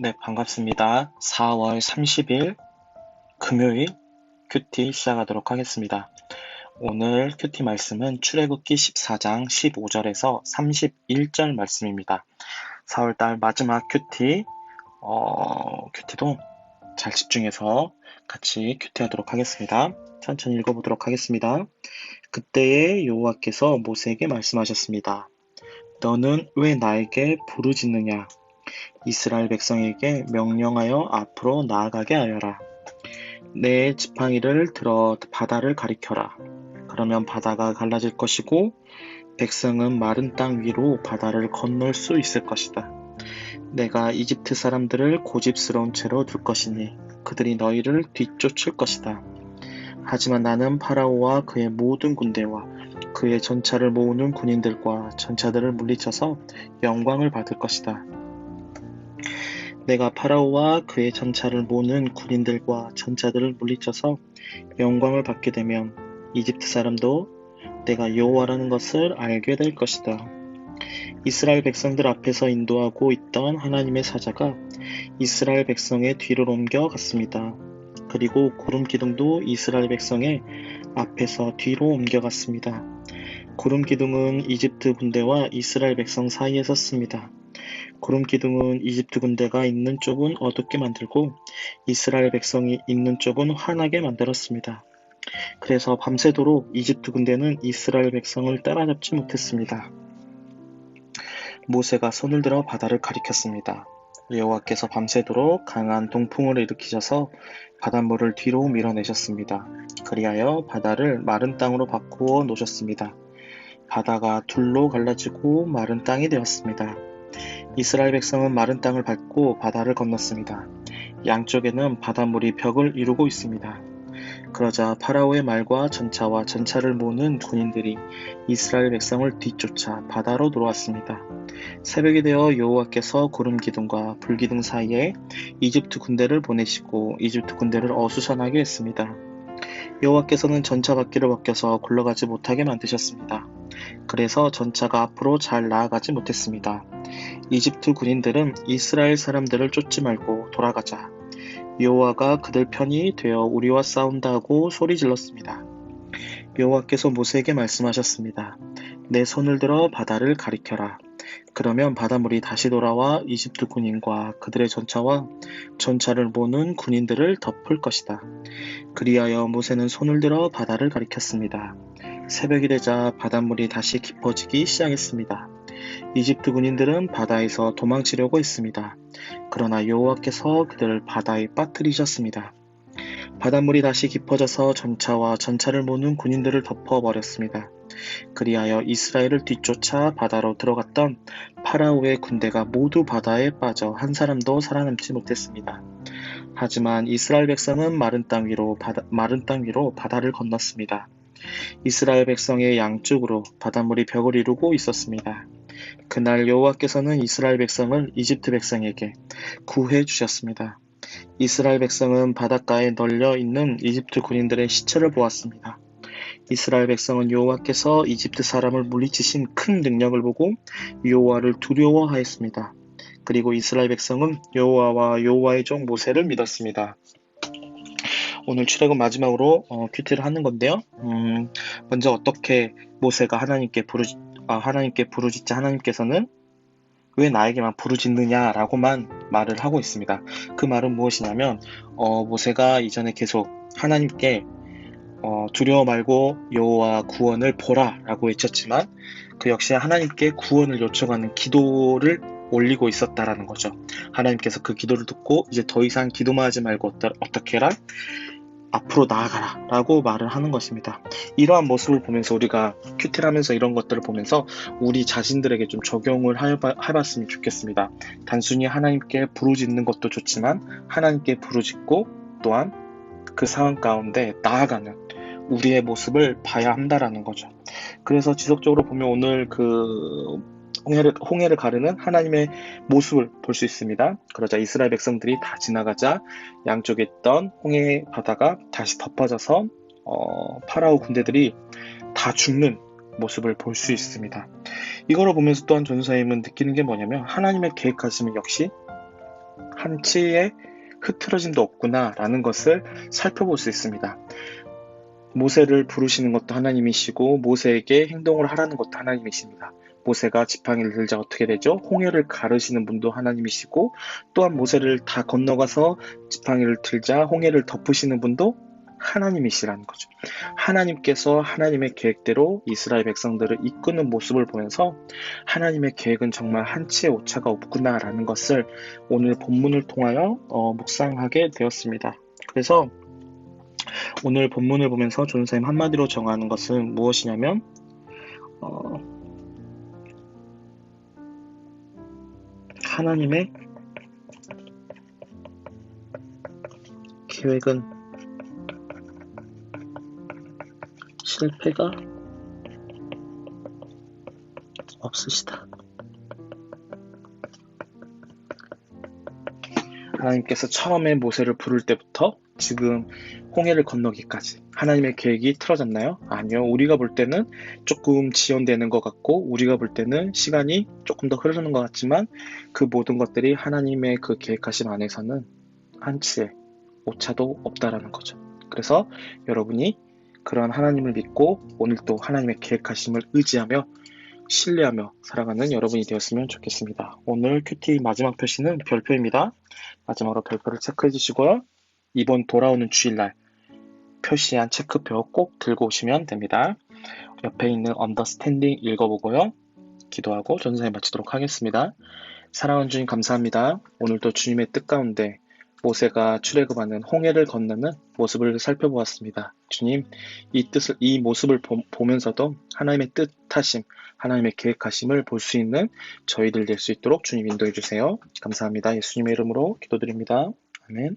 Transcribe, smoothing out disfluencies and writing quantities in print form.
네, 반갑습니다. 4월 30일 금요일 큐티 시작하도록 하겠습니다. 오늘 큐티 말씀은 출애굽기 14장 15절에서 31절 말씀입니다. 4월달 마지막 큐티도 잘 집중해서 같이 큐티하도록 하겠습니다. 천천히 읽어보도록 하겠습니다. 그때에 여호와께서 모세에게 말씀하셨습니다. 너는 왜 나에게 부르짖느냐? 이스라엘 백성에게 명령하여 앞으로 나아가게 하여라. 내 지팡이를 들어 바다를 가리켜라. 그러면 바다가 갈라질 것이고 백성은 마른 땅 위로 바다를 건널 수 있을 것이다. 내가 이집트 사람들을 고집스러운 채로 둘 것이니 그들이 너희를 뒤쫓을 것이다. 하지만 나는 파라오와 그의 모든 군대와 그의 전차를 모으는 군인들과 전차들을 물리쳐서 영광을 받을 것이다. 내가 파라오와 그의 전차를 모으는 군인들과 전차들을 물리쳐서 영광을 받게 되면 이집트 사람도 내가 여호와라는 것을 알게 될 것이다. 이스라엘 백성들 앞에서 인도하고 있던 하나님의 사자가 이스라엘 백성의 뒤를 옮겨갔습니다. 그리고 구름 기둥도 이스라엘 백성의 앞에서 뒤로 옮겨갔습니다. 구름 기둥은 이집트 군대와 이스라엘 백성 사이에 섰습니다. 구름 기둥은 이집트 군대가 있는 쪽은 어둡게 만들고 이스라엘 백성이 있는 쪽은 환하게 만들었습니다. 그래서 밤새도록 이집트 군대는 이스라엘 백성을 따라잡지 못했습니다. 모세가 손을 들어 바다를 가리켰습니다. 여호와께서 밤새도록 강한 동풍을 일으키셔서 바닷물을 뒤로 밀어내셨습니다. 그리하여 바다를 마른 땅으로 바꾸어 놓으셨습니다. 바다가 둘로 갈라지고 마른 땅이 되었습니다. 이스라엘 백성은 마른 땅을 밟고 바다를 건넜습니다. 양쪽에는 바닷물이 벽을 이루고 있습니다. 그러자 파라오의 말과 전차와 전차를 모으는 군인들이 이스라엘 백성을 뒤쫓아 바다로 들어왔습니다. 새벽이 되어 여호와께서 구름 기둥과 불 기둥 사이에 이집트 군대를 보내시고 이집트 군대를 어수선하게 했습니다. 여호와께서는 전차 바퀴를 벗겨서 굴러가지 못하게 만드셨습니다. 그래서 전차가 앞으로 잘 나아가지 못했습니다. 이집트 군인들은 이스라엘 사람들을 쫓지 말고 돌아가자. 여호와가 그들 편이 되어 우리와 싸운다 하고 소리 질렀습니다. 여호와께서 모세에게 말씀하셨습니다. 내 손을 들어 바다를 가리켜라. 그러면 바닷물이 다시 돌아와 이집트 군인과 그들의 전차와 전차를 모는 군인들을 덮을 것이다. 그리하여 모세는 손을 들어 바다를 가리켰습니다. 새벽이 되자 바닷물이 다시 깊어지기 시작했습니다. 이집트 군인들은 바다에서 도망치려고 했습니다. 그러나 여호와께서 그들을 바다에 빠뜨리셨습니다. 바닷물이 다시 깊어져서 전차와 전차를 모는 군인들을 덮어버렸습니다. 그리하여 이스라엘을 뒤쫓아 바다로 들어갔던 파라오의 군대가 모두 바다에 빠져 한 사람도 살아남지 못했습니다. 하지만 이스라엘 백성은 마른 땅 위로 바다를 건넜습니다. 이스라엘 백성의 양쪽으로 바닷물이 벽을 이루고 있었습니다. 그날 여호와께서는 이스라엘 백성을 이집트 백성에게 구해 주셨습니다. 이스라엘 백성은 바닷가에 널려 있는 이집트 군인들의 시체를 보았습니다. 이스라엘 백성은 여호와께서 이집트 사람을 물리치신 큰 능력을 보고 여호와를 두려워하였습니다. 그리고 이스라엘 백성은 여호와와 여호와의 종 모세를 믿었습니다. 오늘 출애굽 마지막으로 큐티를 하는 건데요. 먼저 어떻게 모세가 하나님께 부르짖자 하나님께서는 왜 나에게만 부르짖느냐라고만 말을 하고 있습니다. 그 말은 무엇이냐면 모세가 이전에 계속 하나님께 두려워 말고 여호와 구원을 보라 라고 외쳤지만 그 역시 하나님께 구원을 요청하는 기도를 올리고 있었다라는 거죠. 하나님께서 그 기도를 듣고 이제 더 이상 기도만 하지 말고 어떻게 해라? 앞으로 나아가라 라고 말을 하는 것입니다. 이러한 모습을 보면서 우리가 큐티를 하면서 이런 것들을 보면서 우리 자신들에게 좀 적용을 해봤으면 좋겠습니다. 단순히 하나님께 부르짖는 것도 좋지만 하나님께 부르짖고 또한 그 상황 가운데 나아가는 우리의 모습을 봐야 한다라는 거죠. 그래서 지속적으로 보면 오늘 홍해를 가르는 하나님의 모습을 볼 수 있습니다. 그러자 이스라엘 백성들이 다 지나가자 양쪽에 있던 홍해 바다가 다시 덮어져서 파라오 군대들이 다 죽는 모습을 볼 수 있습니다. 이거를 보면서 또한 전도사님은 느끼는 게 뭐냐면 하나님의 계획하심은 역시 한치의 흐트러짐도 없구나라는 것을 살펴볼 수 있습니다. 모세를 부르시는 것도 하나님이시고 모세에게 행동을 하라는 것도 하나님이십니다. 모세가 지팡이를 들자 어떻게 되죠? 홍해를 가르시는 분도 하나님이시고 또한 모세를 다 건너가서 지팡이를 들자 홍해를 덮으시는 분도 하나님이시라는 거죠. 하나님께서 하나님의 계획대로 이스라엘 백성들을 이끄는 모습을 보면서 하나님의 계획은 정말 한치의 오차가 없구나라는 것을 오늘 본문을 통하여 묵상하게 되었습니다. 그래서 오늘 본문을 보면서 존쌤 한마디로 정하는 것은 무엇이냐면 하나님의 계획은 실패가 없으시다. 하나님께서 처음에 모세를 부를 때부터 지금 홍해를 건너기까지 하나님의 계획이 틀어졌나요? 아니요. 우리가 볼 때는 조금 지연되는 것 같고 우리가 볼 때는 시간이 조금 더 흐르는 것 같지만 그 모든 것들이 하나님의 그 계획하심 안에서는 한치의 오차도 없다라는 거죠. 그래서 여러분이 그런 하나님을 믿고 오늘도 하나님의 계획하심을 의지하며 신뢰하며 살아가는 여러분이 되었으면 좋겠습니다. 오늘 큐티 마지막 표시는 별표입니다. 마지막으로 별표를 체크해 주시고요. 이번 돌아오는 주일날 표시한 체크표 꼭 들고 오시면 됩니다. 옆에 있는 언더스탠딩 읽어보고요. 기도하고 전사에 마치도록 하겠습니다. 사랑하는 주님 감사합니다. 오늘도 주님의 뜻 가운데 모세가 출애굽하는 홍해를 건너는 모습을 살펴보았습니다. 주님, 이 모습을 보면서도 하나님의 뜻하심, 하나님의 계획하심을 볼 수 있는 저희들 될 수 있도록 주님 인도해 주세요. 감사합니다. 예수님의 이름으로 기도드립니다. 아멘.